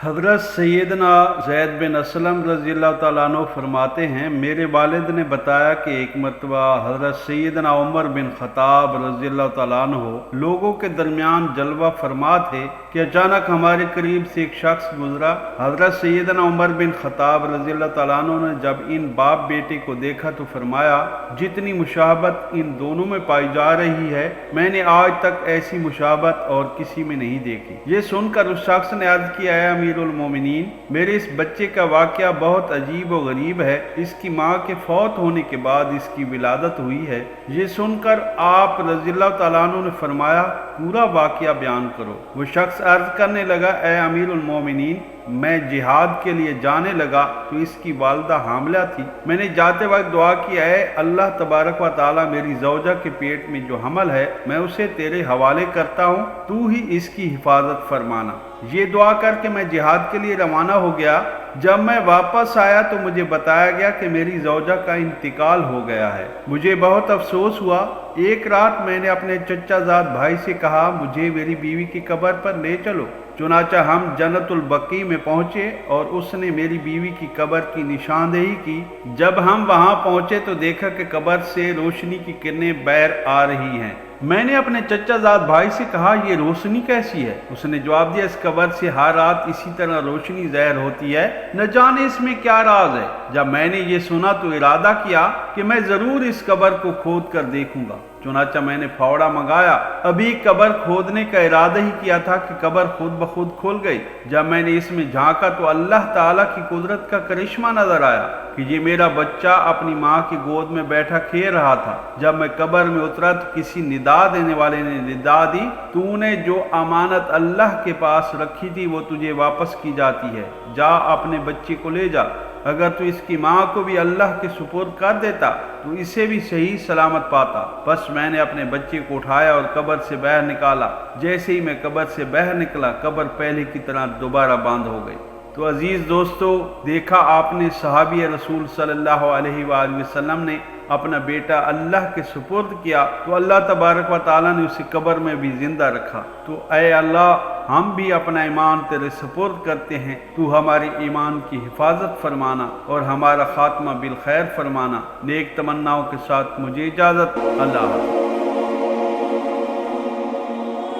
حضرت سیدنا زید بن اسلم رضی اللہ تعالیٰ عنہ فرماتے ہیں، میرے والد نے بتایا کہ ایک مرتبہ حضرت سیدنا عمر بن خطاب رضی اللہ تعالیٰ عنہ لوگوں کے درمیان جلوہ فرما تھے کہ اچانک ہمارے قریب سے ایک شخص گزرا۔ حضرت سیدنا عمر بن خطاب رضی اللہ تعالیٰ عنہ نے جب ان باپ بیٹے کو دیکھا تو فرمایا، جتنی مشابہت ان دونوں میں پائی جا رہی ہے، میں نے آج تک ایسی مشابہت اور کسی میں نہیں دیکھی۔ یہ سن کر اس شخص نے عرض کیا، اے امیر المومنین، میرے اس بچے کا واقعہ بہت عجیب و غریب ہے۔ اس کی ماں کے فوت ہونے کے بعد اس کی ولادت ہوئی ہے۔ یہ سن کر آپ رضی اللہ تعالیٰ عنہ نے فرمایا، پورا واقعہ بیان کرو۔ وہ شخص عرض کرنے لگا، اے امیر المومنین، میں جہاد کے لیے جانے لگا تو اس کی والدہ حاملہ تھی۔ میں نے جاتے وقت دعا کی، اے اللہ تبارک و تعالیٰ، میری زوجہ کے پیٹ میں جو حمل ہے میں اسے تیرے حوالے کرتا ہوں، تو ہی اس کی حفاظت فرمانا۔ یہ دعا کر کے میں جہاد کے لیے روانہ ہو گیا۔ جب میں واپس آیا تو مجھے بتایا گیا کہ میری زوجہ کا انتقال ہو گیا ہے۔ مجھے بہت افسوس ہوا۔ ایک رات میں نے اپنے چچا زاد بھائی سے کہا، مجھے میری بیوی کی قبر پر لے چلو۔ چنانچہ ہم جنت البقیع میں پہنچے اور اس نے میری بیوی کی قبر کی نشاندہی کی۔ جب ہم وہاں پہنچے تو دیکھا کہ قبر سے روشنی کی کرنیں بہر آ رہی ہیں۔ میں نے اپنے چچا زاد بھائی سے کہا، یہ روشنی کیسی ہے؟ اس نے جواب دیا، اس قبر سے ہر رات اسی طرح روشنی ظاہر ہوتی ہے، نہ جانے اس میں کیا راز ہے۔ جب میں نے یہ سنا تو ارادہ کیا کہ میں ضرور اس قبر کو کھود کر دیکھوں گا۔ چنانچہ میں نے پھاوڑا منگایا۔ ابھی قبر کھودنے کا ارادہ ہی کیا تھا کہ قبر خود بخود کھل گئی۔ جب میں نے اس میں جھانکا تو اللہ تعالیٰ کی قدرت کا کرشمہ نظر آیا کہ یہ میرا بچہ اپنی ماں کی گود میں بیٹھا کھیل رہا تھا۔ جب میں قبر میں اترا تو کسی ندا دینے والے نے ندا دی، تو نے جو امانت اللہ کے پاس رکھی تھی وہ تجھے واپس کی جاتی ہے، جا اپنے بچے کو لے جا۔ اگر تو اس کی ماں کو بھی اللہ کے سپرد کر دیتا تو اسے بھی صحیح سلامت پاتا۔ بس میں نے اپنے بچے کو اٹھایا اور قبر سے باہر نکالا۔ جیسے ہی میں قبر سے باہر نکلا، قبر پہلے کی طرح دوبارہ بند ہو گئی۔ تو عزیز دوستو، دیکھا آپ نے صحابی رسول صلی اللہ علیہ وآلہ وسلم نے اپنا بیٹا اللہ کے سپرد کیا تو اللہ تبارک و تعالیٰ نے اسے قبر میں بھی زندہ رکھا۔ تو اے اللہ، ہم بھی اپنا ایمان تیرے سپرد کرتے ہیں، تو ہمارے ایمان کی حفاظت فرمانا اور ہمارا خاتمہ بالخیر فرمانا۔ نیک تمناؤں کے ساتھ مجھے اجازت، اللہ حافظ۔